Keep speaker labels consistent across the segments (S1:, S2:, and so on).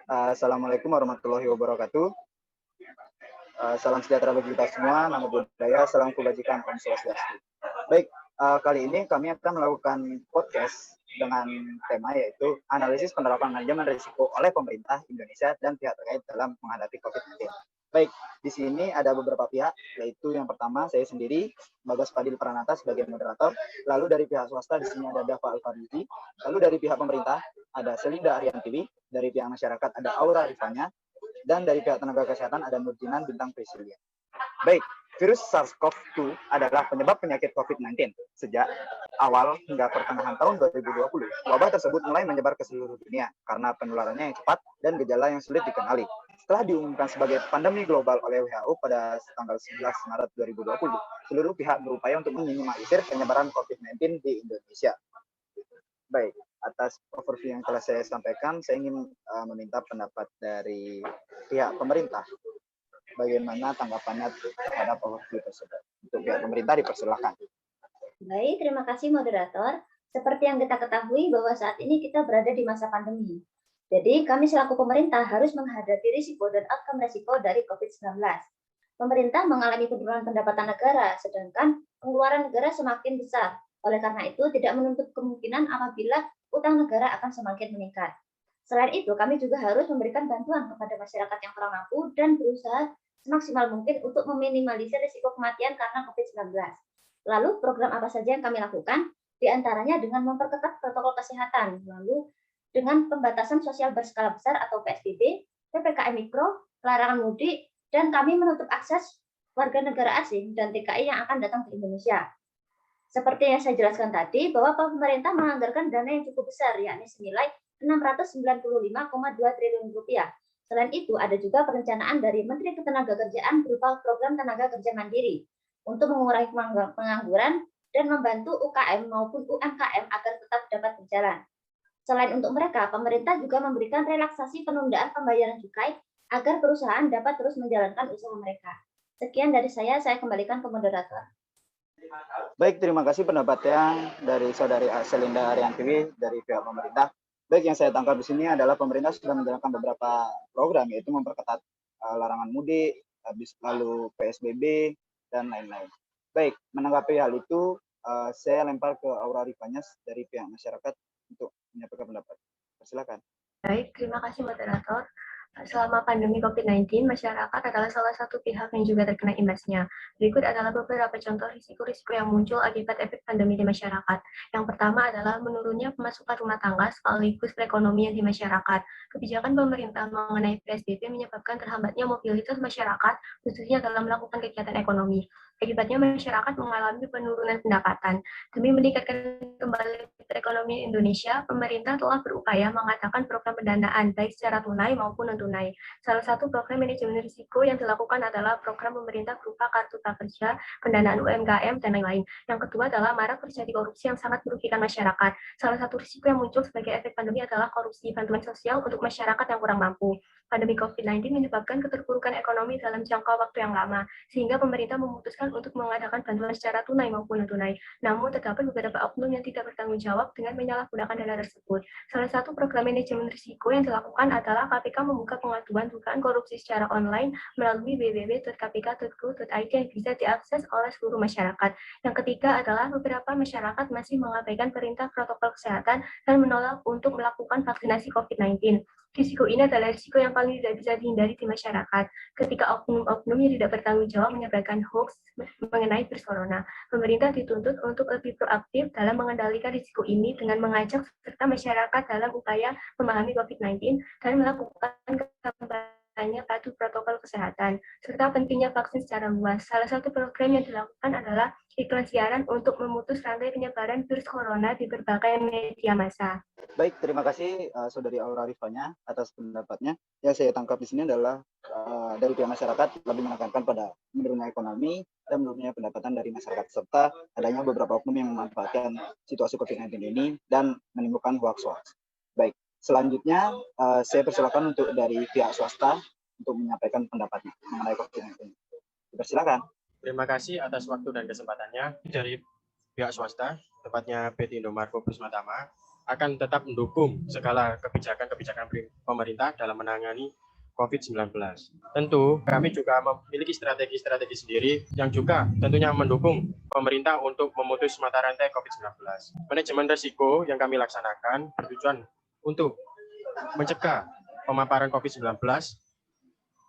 S1: Assalamualaikum warahmatullahi wabarakatuh. Salam sejahtera bagi kita semua, namo buddhaya, salam kebajikan, om swastiastu. Baik, kali ini kami akan melakukan podcast dengan tema yaitu analisis penerapan manajemen risiko oleh pemerintah Indonesia dan pihak terkait dalam menghadapi COVID-19. Baik, di sini ada beberapa pihak, yaitu yang pertama saya sendiri, Bagas Fadil Pranata sebagai moderator, lalu dari pihak swasta di sini ada Dava Alfarizi, lalu dari pihak pemerintah ada Selinda Ariantiwi, dari pihak masyarakat ada Aura Rifanya, dan dari pihak tenaga kesehatan ada Nurjinan Bintang Priscilia. Baik, virus SARS-CoV-2 adalah penyebab penyakit COVID-19. Sejak awal hingga pertengahan tahun 2020, wabah tersebut mulai menyebar ke seluruh dunia karena penularannya yang cepat dan gejala yang sulit dikenali. Setelah diumumkan sebagai pandemi global oleh WHO pada tanggal 11 Maret 2020, seluruh pihak berupaya untuk meminimalisir penyebaran COVID-19 di Indonesia. Baik, atas overview yang telah saya sampaikan, saya ingin meminta pendapat dari pihak pemerintah. Bagaimana tanggapannya terhadap overview tersebut? Untuk pihak pemerintah dipersilakan.
S2: Baik, terima kasih moderator. Seperti yang kita ketahui bahwa saat ini kita berada di masa pandemi. Jadi kami selaku pemerintah harus menghadapi risiko dan outcome risiko dari COVID-19. Pemerintah mengalami penurunan pendapatan negara, sedangkan pengeluaran negara semakin besar. Oleh karena itu, tidak menutup kemungkinan apabila utang negara akan semakin meningkat. Selain itu, kami juga harus memberikan bantuan kepada masyarakat yang kurang mampu dan berusaha semaksimal mungkin untuk meminimalisir risiko kematian karena COVID-19. Lalu, program apa saja yang kami lakukan? Di antaranya dengan memperketat protokol kesehatan, lalu dengan pembatasan sosial berskala besar atau PSBB, PPKM Mikro, larangan mudik, dan kami menutup akses warga negara asing dan TKI yang akan datang ke Indonesia. Seperti yang saya jelaskan tadi, bahwa pemerintah menganggarkan dana yang cukup besar, yakni senilai 695,2 triliun rupiah. Selain itu, ada juga perencanaan dari Menteri Ketenagakerjaan berupa program tenaga kerja mandiri untuk mengurangi pengangguran dan membantu UKM maupun UMKM agar tetap dapat berjalan. Selain untuk mereka, pemerintah juga memberikan relaksasi penundaan pembayaran cukai agar perusahaan dapat terus menjalankan usaha mereka. Sekian dari saya kembalikan ke moderator.
S1: Baik, terima kasih pendapatnya dari Saudari Selinda Ariantiwi dari pihak pemerintah. Baik, yang saya tangkap di sini adalah pemerintah sudah menjalankan beberapa program, yaitu memperketat larangan mudik, lalu PSBB, dan lain-lain. Baik, menanggapi hal itu, saya lempar ke Aura Rifanya dari pihak masyarakat untuk menyampaikan pendapat. Silakan.
S3: Baik, terima kasih moderator. Selama pandemi COVID-19, masyarakat adalah salah satu pihak yang juga terkena imbasnya. Berikut adalah beberapa contoh risiko-risiko yang muncul akibat efek pandemi di masyarakat. Yang pertama adalah menurunnya pemasukan rumah tangga sekaligus perekonomian di masyarakat. Kebijakan pemerintah mengenai PSBB menyebabkan terhambatnya mobilitas masyarakat, khususnya dalam melakukan kegiatan ekonomi. Akibatnya masyarakat mengalami penurunan pendapatan. Demi meningkatkan kembali perekonomian Indonesia, pemerintah telah berupaya mengadakan program pendanaan baik secara tunai maupun non-tunai. Salah satu program manajemen risiko yang dilakukan adalah program pemerintah berupa kartu prakerja, pendanaan UMKM, dan lain-lain. Yang kedua adalah marak terjadi korupsi yang sangat merugikan masyarakat. Salah satu risiko yang muncul sebagai efek pandemi adalah korupsi bantuan sosial untuk masyarakat yang kurang mampu. Pandemi COVID-19 menyebabkan keterpurukan ekonomi dalam jangka waktu yang lama, sehingga pemerintah memutuskan untuk mengadakan bantuan secara tunai maupun non-tunai. Namun, terdapat beberapa oknum yang tidak bertanggung jawab dengan menyalahgunakan dana tersebut. Salah satu program manajemen risiko yang dilakukan adalah KPK membuka pengaduan dugaan korupsi secara online melalui www.kpk.go.id yang bisa diakses oleh seluruh masyarakat. Yang ketiga adalah beberapa masyarakat masih mengabaikan perintah protokol kesehatan dan menolak untuk melakukan vaksinasi COVID-19. Risiko ini adalah risiko yang paling tidak bisa dihindari di masyarakat. Ketika oknum-oknum yang tidak bertanggung jawab menyebarkan hoax mengenai virus corona, pemerintah dituntut untuk lebih proaktif dalam mengendalikan risiko ini dengan mengajak serta masyarakat dalam upaya memahami COVID-19 dan melakukan kampanye patuh protokol kesehatan, serta pentingnya vaksin secara luas. Salah satu program yang dilakukan adalah iklan siaran untuk memutus rantai penyebaran virus corona di berbagai media massa.
S1: Baik, terima kasih Saudari Aura Rifanya atas pendapatnya. Yang saya tangkap di sini adalah dari pihak masyarakat lebih menekankan pada menurunnya ekonomi dan menurunnya pendapatan dari masyarakat serta adanya beberapa oknum yang memanfaatkan situasi COVID-19 ini dan menimbulkan hoax-hoax. Baik, selanjutnya saya persilakan untuk dari pihak swasta untuk menyampaikan pendapatnya mengenai COVID-19. Silakan.
S4: Terima kasih atas waktu dan kesempatannya dari pihak swasta, tepatnya PT Indomaret Pusmatama. akan tetap mendukung segala kebijakan-kebijakan pemerintah dalam menangani COVID-19. Tentu kami juga memiliki strategi-strategi sendiri yang juga tentunya mendukung pemerintah untuk memutus mata rantai COVID-19. Manajemen risiko yang kami laksanakan bertujuan untuk mencegah pemaparan COVID-19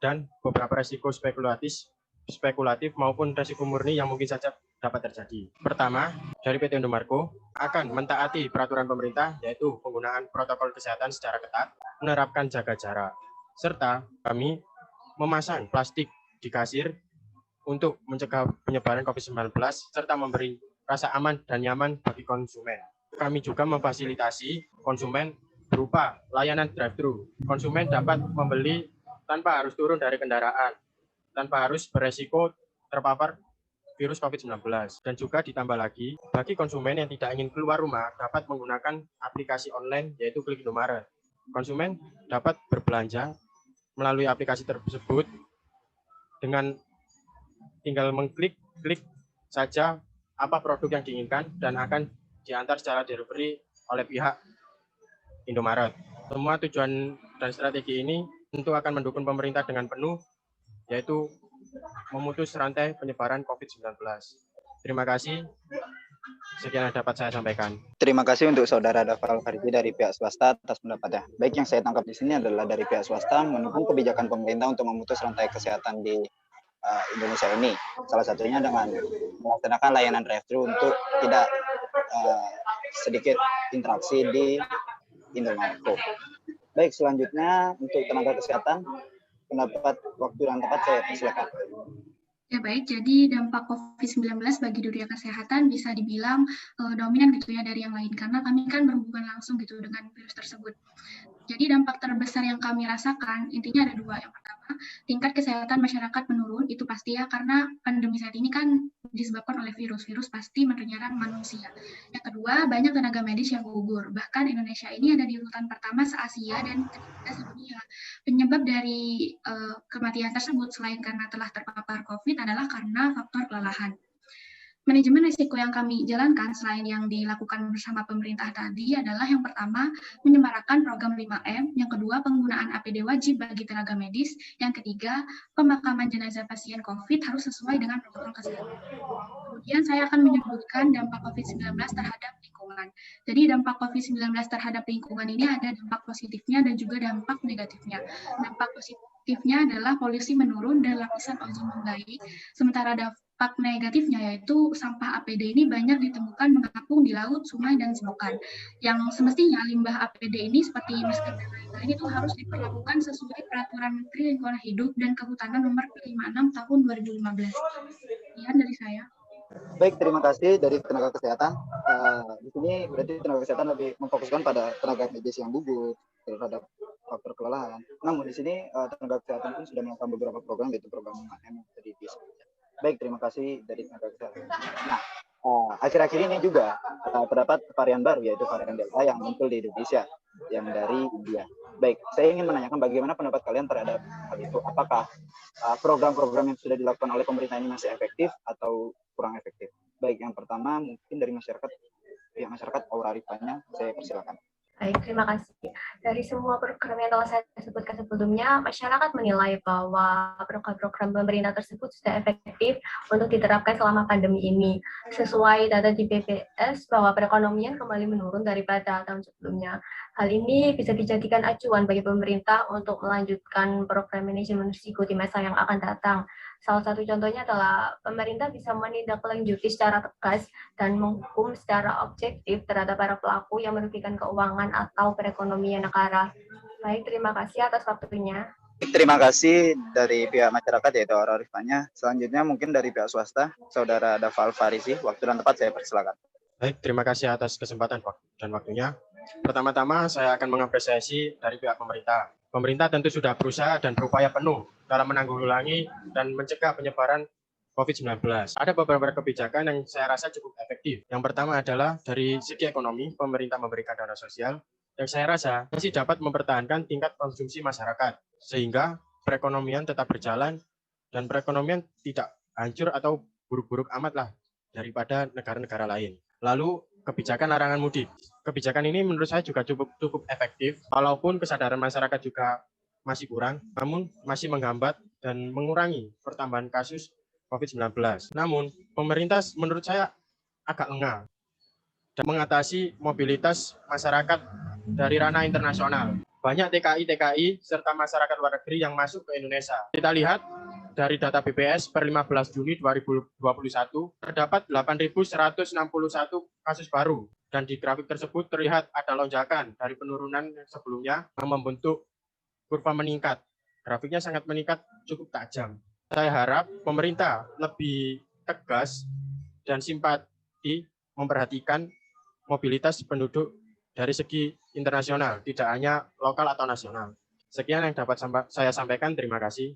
S4: dan beberapa risiko spekulatif maupun risiko murni yang mungkin saja dapat terjadi. Pertama, dari PT Indomarko akan mentaati peraturan pemerintah, yaitu penggunaan protokol kesehatan secara ketat, menerapkan jaga jarak, serta kami memasang plastik di kasir untuk mencegah penyebaran COVID-19 serta memberi rasa aman dan nyaman bagi konsumen. Kami juga memfasilitasi konsumen berupa layanan drive-thru. Konsumen dapat membeli tanpa harus turun dari kendaraan, tanpa harus beresiko terpapar virus COVID-19. Dan juga ditambah lagi, bagi konsumen yang tidak ingin keluar rumah dapat menggunakan aplikasi online yaitu Klik Indomaret. Konsumen dapat berbelanja melalui aplikasi tersebut dengan tinggal mengklik saja apa produk yang diinginkan dan akan diantar secara delivery oleh pihak Indomaret. Semua tujuan dan strategi ini tentu akan mendukung pemerintah dengan penuh, yaitu memutus rantai penyebaran COVID-19. Terima kasih. Sekian yang dapat saya sampaikan.
S1: Terima kasih untuk Saudara Dafal Faridi dari pihak swasta atas pendapatnya. Baik, yang saya tangkap di sini adalah dari pihak swasta mendukung kebijakan pemerintah untuk memutus rantai kesehatan di Indonesia ini. Salah satunya dengan melaksanakan layanan drive-thru untuk tidak sedikit interaksi di Indomarko. Baik, selanjutnya untuk tenaga kesehatan, pendapat waktu yang tepat saya persilakan.
S5: Ya baik, jadi dampak COVID-19 bagi dunia kesehatan bisa dibilang dominan gitu ya dari yang lain, karena kami kan berhubungan langsung gitu dengan virus tersebut. Jadi dampak terbesar yang kami rasakan intinya ada dua. Yang pertama, tingkat kesehatan masyarakat menurun, itu pasti ya, karena pandemi saat ini kan disebabkan oleh virus pasti menyerang manusia. Yang kedua, banyak tenaga medis yang gugur. Bahkan Indonesia ini ada di urutan pertama se-Asia dan ketiga sedunia. Penyebab dari kematian tersebut selain karena telah terpapar COVID adalah karena faktor kelelahan. Manajemen risiko yang kami jalankan selain yang dilakukan bersama pemerintah tadi adalah yang pertama, menyemarakan program 5M, yang kedua, penggunaan APD wajib bagi tenaga medis, yang ketiga, pemakaman jenazah pasien COVID harus sesuai dengan protokol kesehatan. Kemudian saya akan menyebutkan dampak COVID-19 terhadap lingkungan. Jadi dampak COVID-19 terhadap lingkungan ini ada dampak positifnya dan juga dampak negatifnya. Dampak positifnya adalah polusi menurun dan lapisan ozon membaik, sementara dampak negatifnya yaitu sampah APD ini banyak ditemukan mengapung di laut, sungai, dan selokan. Yang semestinya limbah APD ini seperti masker dan lain-lain itu harus diperlakukan sesuai Peraturan Menteri Lingkungan Hidup dan Kehutanan Nomor 56 Tahun 2015. Sekian dari saya.
S1: Baik, terima kasih dari tenaga kesehatan. Di sini berarti tenaga kesehatan lebih memfokuskan pada tenaga medis yang gugur terhadap faktor kelelahan. Namun di sini tenaga kesehatan pun sudah melakukan beberapa program, yaitu program 5M yang tadi disebutkan. Baik, terima kasih dari tenaga kesehatan. Nah, akhir-akhir ini juga terdapat varian baru, yaitu varian Delta yang muncul di Indonesia, yang dari India. Baik, saya ingin menanyakan bagaimana pendapat kalian terhadap hal itu. Apakah program-program yang sudah dilakukan oleh pemerintah ini masih efektif atau kurang efektif? Baik, yang pertama mungkin dari masyarakat Aura Rifanya, saya persilakan.
S3: Baik, terima kasih. Dari semua program yang telah saya sebutkan sebelumnya, masyarakat menilai bahwa program-program pemerintah tersebut sudah efektif untuk diterapkan selama pandemi ini. Sesuai data di BPS, bahwa perekonomian kembali menurun daripada tahun sebelumnya. Hal ini bisa dijadikan acuan bagi pemerintah untuk melanjutkan program manajemen risiko di masa yang akan datang. Salah satu contohnya adalah pemerintah bisa menindaklanjuti secara tegas dan menghukum secara objektif terhadap para pelaku yang merugikan keuangan atau perekonomian negara. Baik, terima kasih atas waktunya.
S1: Terima kasih dari pihak masyarakat, yaitu Aura Rifanya. Selanjutnya mungkin dari pihak swasta, Saudara Dafal Farisi. Waktu dan tempat saya persilakan.
S4: Baik, terima kasih atas kesempatan dan waktunya. Pertama-tama saya akan mengapresiasi dari pihak pemerintah. Pemerintah tentu sudah berusaha dan berupaya penuh dalam menanggulangi dan mencegah penyebaran COVID-19. Ada beberapa kebijakan yang saya rasa cukup efektif. Yang pertama adalah dari segi ekonomi, pemerintah memberikan dana sosial yang saya rasa masih dapat mempertahankan tingkat konsumsi masyarakat, sehingga perekonomian tetap berjalan dan perekonomian tidak hancur atau buruk-buruk amat lah daripada negara-negara lain. Lalu kebijakan larangan mudik. Kebijakan ini menurut saya juga cukup efektif, walaupun kesadaran masyarakat juga masih kurang, namun masih menghambat dan mengurangi pertambahan kasus COVID-19. Namun, pemerintah menurut saya agak lengah dan mengatasi mobilitas masyarakat dari ranah internasional. Banyak TKI serta masyarakat luar negeri yang masuk ke Indonesia. Kita lihat dari data BPS per 15 Juni 2021 terdapat 8.161 kasus baru dan di grafik tersebut terlihat ada lonjakan dari penurunan sebelumnya yang membentuk kurva meningkat. Grafiknya sangat meningkat cukup tajam. Saya harap pemerintah lebih tegas dan simpati memperhatikan mobilitas penduduk dari segi internasional, tidak hanya lokal atau nasional. Sekian yang dapat saya sampaikan. Terima kasih.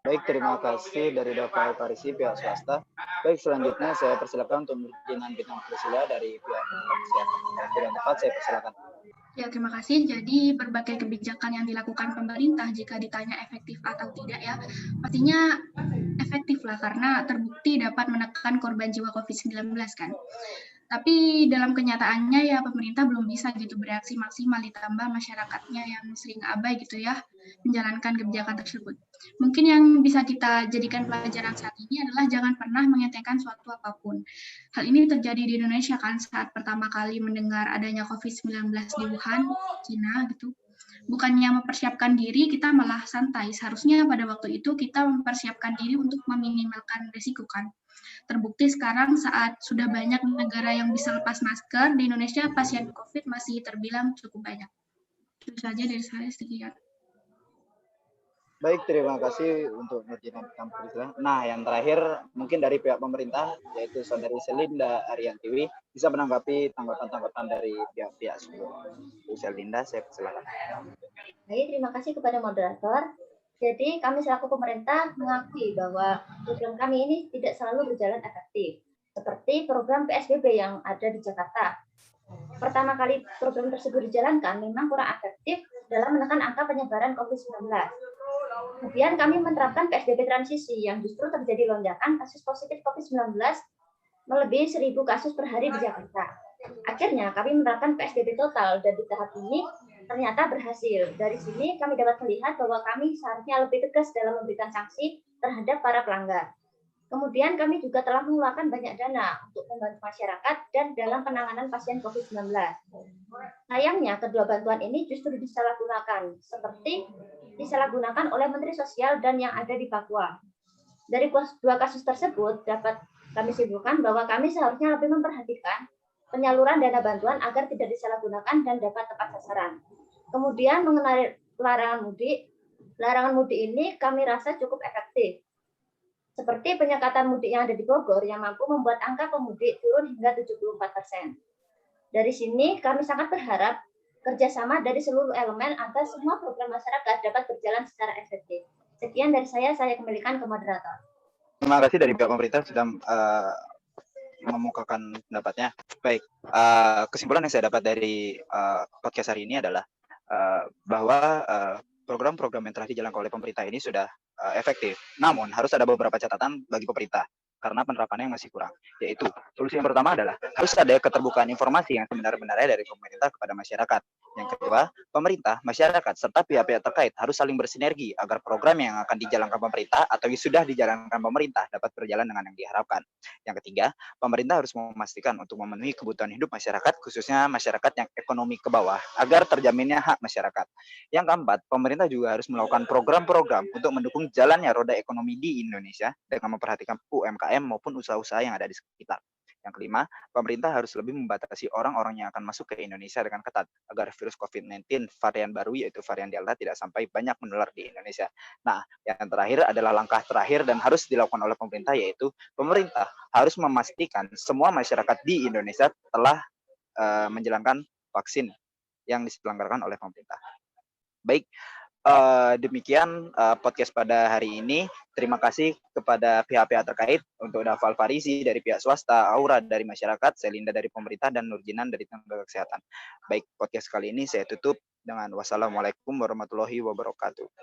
S1: Baik, terima kasih dari Dr. Farisi, pihak swasta. Baik, selanjutnya saya persilakan untuk Nurjinan Bintang Priscilla dari pihak kesehatan. Waktu dan tempat saya persilakan.
S5: Ya, terima kasih. Jadi berbagai kebijakan yang dilakukan pemerintah jika ditanya efektif atau tidak ya, pastinya efektif lah karena terbukti dapat menekan korban jiwa COVID-19 kan. Tapi dalam kenyataannya ya pemerintah belum bisa gitu bereaksi maksimal, ditambah masyarakatnya yang sering abai gitu ya menjalankan kebijakan tersebut. Mungkin yang bisa kita jadikan pelajaran saat ini adalah jangan pernah mengentengkan suatu apapun. Hal ini terjadi di Indonesia kan saat pertama kali mendengar adanya COVID-19 di Wuhan, Cina gitu. Bukannya mempersiapkan diri, kita malah santai. Seharusnya pada waktu itu kita mempersiapkan diri untuk meminimalkan risiko kan. Terbukti sekarang saat sudah banyak negara yang bisa lepas masker, di Indonesia pasien COVID masih terbilang cukup banyak. Itu saja dari saya, sekian.
S1: Baik, terima kasih untuk Nurjinan Bintang Priscilla. Nah, yang terakhir mungkin dari pihak pemerintah, yaitu Saudari Selinda Ariyantiwi, bisa menanggapi tanggapan-tanggapan dari pihak-pihak sebelumnya. Selinda, saya persilakan.
S2: Baik, terima kasih kepada moderator. Jadi kami selaku pemerintah mengakui bahwa program kami ini tidak selalu berjalan efektif, seperti program PSBB yang ada di Jakarta. Pertama kali program tersebut dijalankan memang kurang efektif dalam menekan angka penyebaran COVID-19. Kemudian kami menerapkan PSBB transisi yang justru terjadi lonjakan kasus positif COVID-19 melebihi 1.000 kasus per hari di Jakarta. Akhirnya kami menerapkan PSBB total dan di tahap ini ternyata berhasil. Dari sini kami dapat melihat bahwa kami seharusnya lebih tegas dalam memberikan sanksi terhadap para pelanggar. Kemudian kami juga telah mengeluarkan banyak dana untuk membantu masyarakat dan dalam penanganan pasien COVID-19. Sayangnya kedua bantuan ini justru disalahgunakan, seperti disalahgunakan oleh Menteri Sosial dan yang ada di Papua. Dari dua kasus tersebut dapat kami simpulkan bahwa kami seharusnya lebih memperhatikan penyaluran dana bantuan agar tidak disalahgunakan dan dapat tepat sasaran. Kemudian mengenai larangan mudik ini kami rasa cukup efektif. Seperti penyekatan mudik yang ada di Bogor yang mampu membuat angka pemudik turun hingga 74%. Dari sini kami sangat berharap kerjasama dari seluruh elemen agar semua program masyarakat dapat berjalan secara efektif. Sekian dari saya kembalikan ke moderator.
S1: Terima kasih dari pihak pemerintah sudah memukakan pendapatnya. Baik, kesimpulan yang saya dapat dari podcast hari ini adalah bahwa program-program yang telah dijalankan oleh pemerintah ini sudah efektif. Namun harus ada beberapa catatan bagi pemerintah karena penerapannya masih kurang. Yaitu solusi yang pertama adalah harus ada keterbukaan informasi yang sebenar-benarnya dari pemerintah kepada masyarakat. Yang kedua, pemerintah, masyarakat, serta pihak-pihak terkait harus saling bersinergi agar program yang akan dijalankan pemerintah atau yang sudah dijalankan pemerintah dapat berjalan dengan yang diharapkan. Yang ketiga, pemerintah harus memastikan untuk memenuhi kebutuhan hidup masyarakat, khususnya masyarakat yang ekonomi ke bawah, agar terjaminnya hak masyarakat. Yang keempat, pemerintah juga harus melakukan program-program untuk mendukung jalannya roda ekonomi di Indonesia dengan memperhatikan UMKM maupun usaha-usaha yang ada di sekitar. Yang kelima, pemerintah harus lebih membatasi orang-orang yang akan masuk ke Indonesia dengan ketat agar virus COVID-19 varian baru yaitu varian Delta tidak sampai banyak menular di Indonesia. Nah, yang terakhir adalah langkah terakhir dan harus dilakukan oleh pemerintah yaitu pemerintah harus memastikan semua masyarakat di Indonesia telah menjalankan vaksin yang diselenggarakan oleh pemerintah. Baik, demikian podcast pada hari ini. Terima kasih kepada pihak-pihak terkait untuk Dafal Farisi dari pihak swasta, Aura dari masyarakat, Selinda dari pemerintah, dan Nurjinan dari tenaga kesehatan. Baik, podcast kali ini saya tutup dengan wassalamualaikum warahmatullahi wabarakatuh.